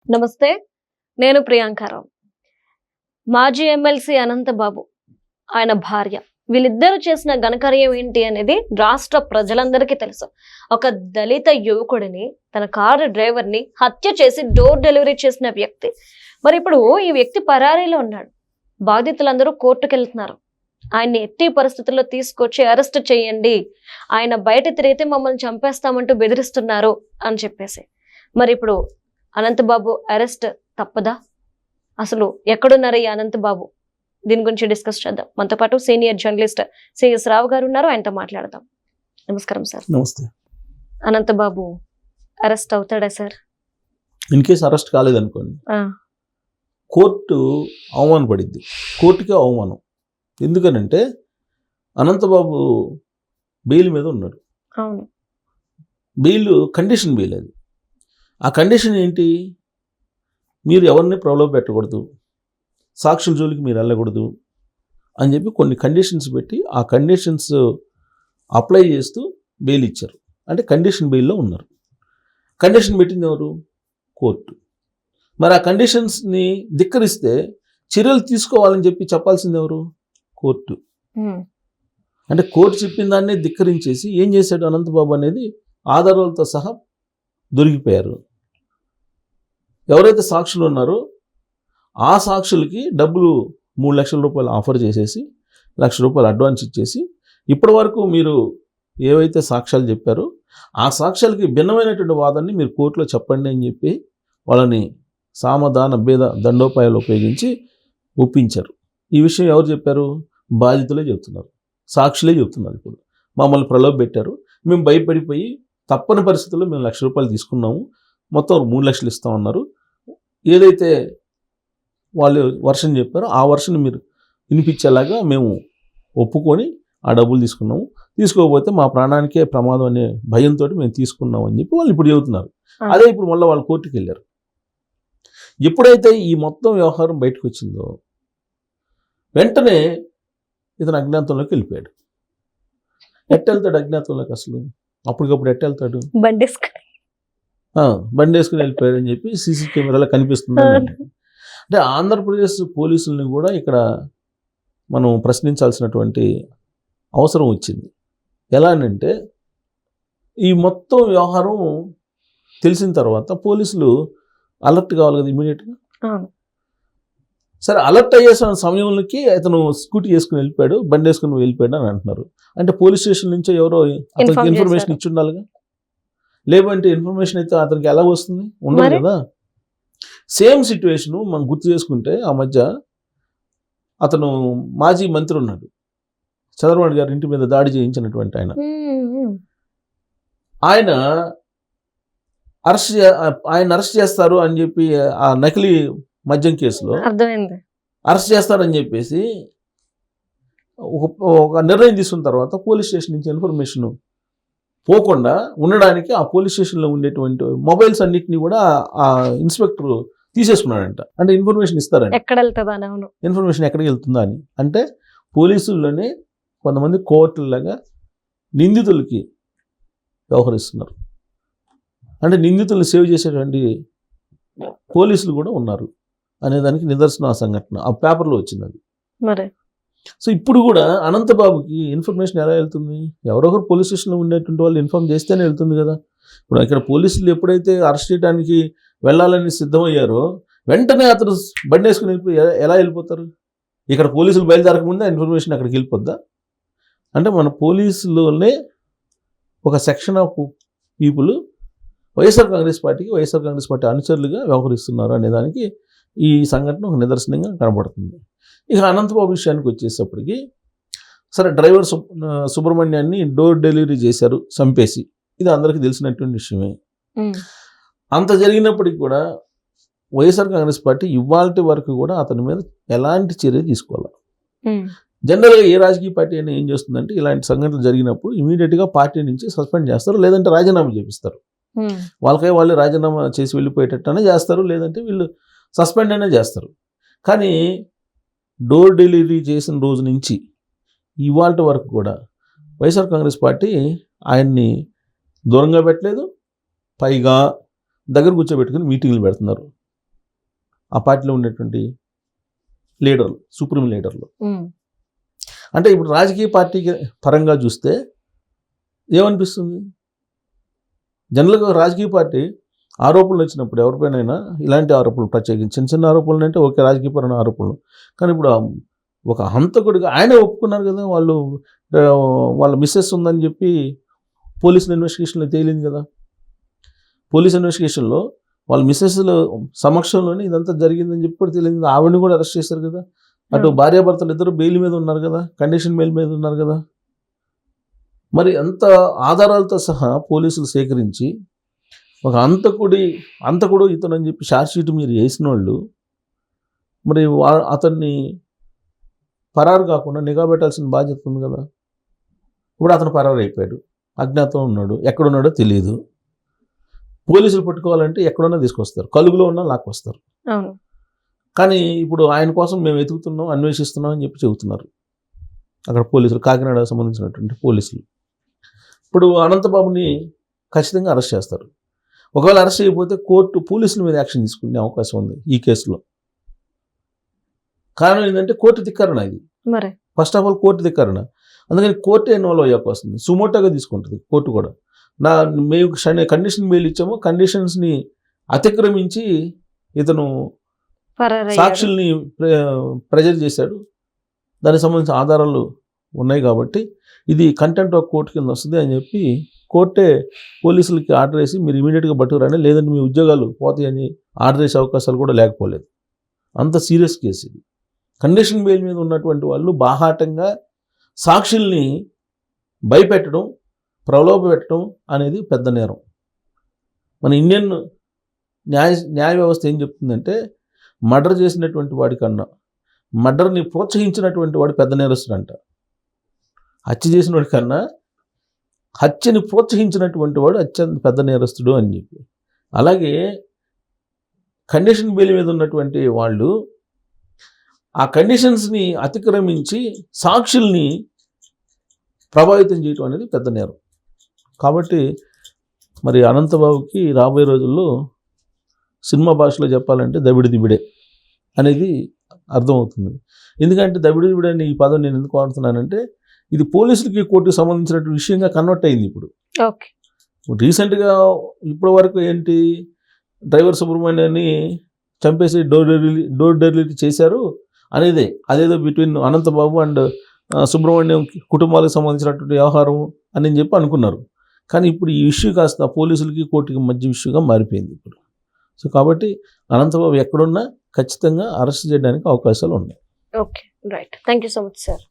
నమస్తే, నేను ప్రియాంకారావు. మాజీ ఎమ్మెల్సీ అనంతబాబు, ఆయన భార్య, వీళ్ళిద్దరూ చేసిన ఘనకార్యం ఏంటి అనేది రాష్ట్ర ప్రజలందరికీ తెలుసు. ఒక దళిత యువకుడిని, తన కారు డ్రైవర్ని హత్య చేసి డోర్ డెలివరీ చేసిన వ్యక్తి. మరి ఇప్పుడు ఈ వ్యక్తి పరారీలో ఉన్నాడు. బాధితులందరూ కోర్టుకు వెళ్తున్నారు. ఆయన్ని ఎట్టి పరిస్థితుల్లో తీసుకొచ్చి అరెస్ట్ చేయండి, ఆయన బయట తిరిగితే మమ్మల్ని చంపేస్తామంటూ బెదిరిస్తున్నారు అని చెప్పేసి. మరి ఇప్పుడు అనంతబాబు అరెస్ట్ తప్పదా? అసలు ఎక్కడున్నారు ఈ అనంతబాబు? దీని గురించి డిస్కస్ చేద్దాం. మనతో పాటు సీనియర్ జర్నలిస్ట్ సిఎస్ రావు గారు ఉన్నారు, ఆయనతో మాట్లాడదాం. నమస్కారం సార్. నమస్తే. అనంతబాబు అరెస్ట్ అవుతాడా సార్? ఇన్ కేసు అరెస్ట్ కాలేదనుకోండి, కోర్టు అవమానపడింది. కోర్టుకే అవమానం. ఎందుకనంటే అనంతబాబు బెయిల్ మీద ఉన్నాడు. అవును, బెయిల్ కండిషన్ బెయిల్. అది ఆ కండిషన్ ఏంటి? మీరు ఎవరిని ప్రలోభ పెట్టకూడదు, సాక్షుల జోలికి మీరు వెళ్ళకూడదు అని చెప్పి కొన్ని కండిషన్స్ పెట్టి ఆ కండిషన్స్ అప్లై చేస్తూ బెయిల్ ఇచ్చారు. అంటే కండిషన్ బెయిల్లో ఉన్నారు. కండిషన్ పెట్టింది ఎవరు? కోర్టు. మరి ఆ కండిషన్స్ని ధిక్కరిస్తే చర్యలు తీసుకోవాలని చెప్పి చెప్పాల్సింది ఎవరు? కోర్టు. అంటే కోర్టు చెప్పిన దాన్ని ధిక్కరించేసి ఏం చేశాడు అనంతబాబు అనేది ఆధారాలతో సహా దొరికిపోయారు. ఎవరైతే సాక్షులు ఉన్నారో ఆ సాక్షులకి డబ్బులు 3 లక్షల రూపాయలు ఆఫర్ చేసేసి ₹1 లక్ష అడ్వాన్స్ ఇచ్చేసి, ఇప్పటి వరకు మీరు ఏవైతే సాక్ష్యాలు చెప్పారో ఆ సాక్ష్యాలకి భిన్నమైనటువంటి వాదాన్ని మీరు కోర్టులో చెప్పండి అని చెప్పి వాళ్ళని సామధాన భేద దండోపాయాలు ఉపయోగించి ఒప్పించారు. ఈ విషయం ఎవరు చెప్పారు? బాధితులే చెబుతున్నారు, సాక్షులే చెబుతున్నారు. ఇప్పుడు మమ్మల్ని ప్రలోభ పెట్టారు, మేము భయపడిపోయి తప్పని పరిస్థితుల్లో మేము ₹1 లక్ష తీసుకున్నాము, మొత్తం 3 లక్షలు ఇస్తామన్నారు. ఏదైతే వాళ్ళు వర్షన్ చెప్పారో ఆ వర్షన్ మీరు వినిపించేలాగా మేము ఒప్పుకొని ఆ డబ్బులు తీసుకున్నాము. తీసుకోకపోతే మా ప్రాణానికే ప్రమాదం అనే భయంతో మేము తీసుకున్నాం అని చెప్పి వాళ్ళు ఇప్పుడు చెబుతున్నారు. అదే ఇప్పుడు మళ్ళీ వాళ్ళు కోర్టుకు వెళ్ళారు. ఎప్పుడైతే ఈ మొత్తం వ్యవహారం బయటకు వచ్చిందో వెంటనే ఇతను అజ్ఞాతంలోకి వెళ్ళిపోయాడు. ఎట్టెళ్తాడు అజ్ఞాతంలోకి? అసలు అప్పటికప్పుడు ఎట్టెళ్తాడు? బండి వేసుకుని వెళ్ళిపోయాడు అని చెప్పి సీసీ కెమెరాలో కనిపిస్తుంది. అంటే ఆంధ్రప్రదేశ్ పోలీసుల్ని కూడా ఇక్కడ మనం ప్రశ్నించాల్సినటువంటి అవసరం వచ్చింది. ఎలా అంటే ఈ మొత్తం వ్యవహారం తెలిసిన తర్వాత పోలీసులు అలర్ట్ కావాలి కదా ఇమీడియట్గా. సరే, అలర్ట్ అయ్యే సమయంలోకి అతను స్కూటీ వేసుకుని వెళ్ళిపోయాడు, బండి వేసుకుని వెళ్ళిపోయాడు అని అంటున్నారు. అంటే పోలీస్ స్టేషన్ నుంచో ఎవరో అతనికి ఇన్ఫర్మేషన్ ఇచ్చి ఉండాలిగా. లేదంటే ఇన్ఫర్మేషన్ అయితే అతనికి ఎలా వస్తుంది? ఉండదు కదా. సేమ్ సిచ్యువేషను మనం గుర్తు చేసుకుంటే ఆ మధ్య అతను మాజీ మంత్రి ఉన్నాడు, చంద్రబాబు గారి ఇంటి మీద దాడి చేయించినటువంటి ఆయన అరెస్ట్ చేస్తారు అని చెప్పి ఆ నకిలీ మద్యం కేసులో అరెస్ట్ చేస్తారని చెప్పేసి ఒక నిర్ణయం తీసుకున్న తర్వాత పోలీస్ స్టేషన్ నుంచి ఇన్ఫర్మేషన్ పోకుండా ఉండడానికి ఆ పోలీస్ స్టేషన్లో ఉండేటువంటి మొబైల్స్ అన్నిటినీ కూడా ఆ ఇన్స్పెక్టర్ తీసేసుకున్నాడంట. అంటే ఇన్ఫర్మేషన్ ఇస్తారని, ఇన్ఫర్మేషన్ ఎక్కడికి వెళ్తుందా అని. అంటే పోలీసుల్లోనే కొంతమంది కోర్టులాగా నిందితులకి వ్యవహరిస్తున్నారు. అంటే నిందితుల్ని సేవ్ చేసేటువంటి పోలీసులు కూడా ఉన్నారు అనేదానికి నిదర్శనం ఆ సంఘటన. ఆ పేపర్లో వచ్చింది అది. సో ఇప్పుడు కూడా అనంతబాబుకి ఇన్ఫర్మేషన్ ఎలా వెళ్తుంది? ఎవరొకరు పోలీస్ స్టేషన్లో ఉండేటువంటి వాళ్ళు ఇన్ఫార్మ్ చేస్తేనే వెళ్తుంది కదా. ఇప్పుడు ఇక్కడ పోలీసులు ఎప్పుడైతే అరెస్ట్ చేయడానికి వెళ్ళాలని సిద్ధమయ్యారో వెంటనే అతను బండి వేసుకుని వెళ్ళిపోయి ఎలా వెళ్ళిపోతారు? ఇక్కడ పోలీసులు బయలుదేరకముందే ఇన్ఫర్మేషన్ అక్కడికి వెళ్ళిపోద్దా? అంటే మన పోలీసులోనే ఒక section of people YSR Congress party అనుచరులుగా వ్యవహరిస్తున్నారు అనేదానికి ఈ సంఘటన ఒక నిదర్శనంగా కనబడుతుంది. ఇక అనంతబాబు విషయానికి వచ్చేటప్పటికి, సరే, డ్రైవర్ సుబ్రహ్మణ్యాన్ని డోర్ డెలివరీ చేశారు చంపేసి, ఇది అందరికీ తెలిసినటువంటి విషయమే. అంత జరిగినప్పటికీ కూడా వైఎస్ఆర్ కాంగ్రెస్ పార్టీ ఇవాళ వరకు కూడా అతని మీద ఎలాంటి చర్య తీసుకోవాలి. జనరల్గా ఏ రాజకీయ పార్టీ అయినా ఏం చేస్తుందంటే ఇలాంటి సంఘటనలు జరిగినప్పుడు ఇమీడియట్గా పార్టీ నుంచి సస్పెండ్ చేస్తారు, లేదంటే రాజీనామా చేపిస్తారు. వాళ్ళే రాజీనామా చేసి వెళ్ళిపోయేటట్టనే చేస్తారు, లేదంటే వీళ్ళు సస్పెండ్ అయినా చేస్తారు. కానీ డోర్ డెలివరీ చేసిన రోజు నుంచి ఇవాళ వరకు కూడా వైఎస్ఆర్ కాంగ్రెస్ పార్టీ ఆయన్ని దూరంగా పెట్టలేదు, పైగా దగ్గర కూర్చోబెట్టుకుని మీటింగ్లు పెడుతున్నారు. ఆ పార్టీలో ఉండేటువంటి లీడర్లు, సుప్రీం లీడర్లు. ఉమ్, అంటే ఇప్పుడు రాజకీయ పార్టీకి పరంగా చూస్తే ఏమనిపిస్తుంది? జనరల్గా రాజకీయ పార్టీ ఆరోపణలు వచ్చినప్పుడు ఎవరిపైనైనా ఇలాంటి ఆరోపణలు, ప్రత్యేకించి చిన్న చిన్న ఆరోపణలు అంటే ఓకే, రాజకీయపరమైన ఆరోపణలు, కానీ ఇప్పుడు ఒక హంతకుడిగా ఆయనే ఒప్పుకున్నారు కదా, వాళ్ళ మిస్సెస్ ఉందని చెప్పి పోలీసుల ఇన్వెస్టిగేషన్లో తేలింది కదా. పోలీస్ ఇన్వెస్టిగేషన్లో వాళ్ళ మిస్సెస్ల సమక్షంలోనే ఇదంతా జరిగిందని చెప్పి కూడా తెలియదు. ఆవిడని కూడా అరెస్ట్ చేశారు కదా. అటు భార్యాభర్తలు ఇద్దరు బెయిల్ మీద ఉన్నారు కదా, కండిషన్ బెయిల్ మీద ఉన్నారు కదా. మరి అంత ఆధారాలతో సహా పోలీసులు సేకరించి ఒక అంతకుడు ఇతను అని చెప్పి షార్ట్ షీట్ మీరు వేసిన వాళ్ళు మరి అతన్ని పరారు కాకుండా నిఘా పెట్టాల్సిన బాధ్యత ఉంది కదా. ఇప్పుడు అతను పరారు అయిపోయాడు, అజ్ఞాతం ఉన్నాడు, ఎక్కడున్నాడో తెలియదు. పోలీసులు పట్టుకోవాలంటే ఎక్కడున్నా తీసుకొస్తారు, కలుగులో ఉన్నా లాక్కొస్తారు. అవును. కానీ ఇప్పుడు ఆయన కోసం మేము వెతుకుతున్నాం, అన్వేషిస్తున్నాం అని చెప్పి చెబుతున్నారు అక్కడ పోలీసులు, కాకినాడకు సంబంధించినటువంటి పోలీసులు. ఇప్పుడు అనంతబాబుని ఖచ్చితంగా అరెస్ట్ చేస్తారు. ఒకవేళ అరెస్ట్ చేయకపోతే కోర్టు పోలీసుల మీద యాక్షన్ తీసుకునే అవకాశం ఉంది ఈ కేసులో. కారణం ఏంటంటే కోర్టు ధిక్కరణ ఇది. మరి ఫస్ట్ ఆఫ్ ఆల్ కోర్టు ధిక్కరణ. అందుకని కోర్టు ఇన్వాల్వ్ అయ్యాక వస్తుంది, సుమోటోగా తీసుకుంటుంది కోర్టు కూడా. మేము కండిషన్ బెయిల్ ఇచ్చాము, కండిషన్స్ని అతిక్రమించి ఇతను సాక్షుల్ని ప్రెజర్ చేశాడు, దానికి సంబంధించిన ఆధారాలు ఉన్నాయి కాబట్టి ఇది కంటెంట్ ఆఫ్ కోర్టు కింద వస్తుంది అని చెప్పి కోర్టే పోలీసులకి ఆర్డర్ వేసి మీరు ఇమీడియట్గా పట్టుకురండి, లేదంటే మీ ఉద్యోగాలు పోతాయని ఆర్డర్ వేసే అవకాశాలు కూడా లేకపోలేదు. అంత సీరియస్ కేసు ఇది. కండిషన్ బెయిల్ మీద ఉన్నటువంటి వాళ్ళు బాహాటంగా సాక్షుల్ని భయపెట్టడం, ప్రలోభ పెట్టడం అనేది పెద్ద నేరం. మన ఇండియన్ న్యాయ వ్యవస్థ ఏం చెప్తుందంటే మర్డర్ చేసినటువంటి వాడి కన్నా మర్డర్ని ప్రోత్సహించినటువంటి వాడు పెద్ద నేరస్తుడు అంట. హత్య చేసిన వాడి కన్నా హత్యని ప్రోత్సహించినటువంటి వాడు అత్యంత పెద్ద నేరస్తుడు అని చెప్పి. అలాగే కండిషన్ బెయిల్ మీద ఉన్నటువంటి వాళ్ళు ఆ కండిషన్స్ని అతిక్రమించి సాక్షుల్ని ప్రభావితం చేయడం అనేది పెద్ద నేరం. కాబట్టి మరి అనంతబాబుకి రాబోయే రోజుల్లో సినిమా భాషలో చెప్పాలంటే దబిడి దిబిడే అనేది అర్థమవుతుంది. ఎందుకంటే దబిడి దిబిడే అని ఈ పదం నేను ఎందుకు వాడుతున్నానంటే ఇది పోలీసులకి కోర్టుకు సంబంధించినటువంటి విషయంగా కన్వర్ట్ అయింది. ఇప్పుడు రీసెంట్గా ఇప్పటి వరకు ఏంటి, డ్రైవర్ సుబ్రహ్మణ్యాన్ని చంపేసి డోర్ డెలివరీ చేశారు అనేదే, అదేదో బిట్వీన్ అనంతబాబు అండ్ సుబ్రహ్మణ్యం కుటుంబాలకు సంబంధించినటువంటి వ్యవహారం అని చెప్పి అనుకున్నారు. కానీ ఇప్పుడు ఈ ఇష్యూ కాస్త పోలీసులకి కోర్టుకి మధ్య ఇష్యూగా మారిపోయింది ఇప్పుడు. సో కాబట్టి అనంతబాబు ఎక్కడున్నా ఖచ్చితంగా అరెస్ట్ చేయడానికి అవకాశాలు ఉన్నాయి. Okay, right. Thank you so much sir.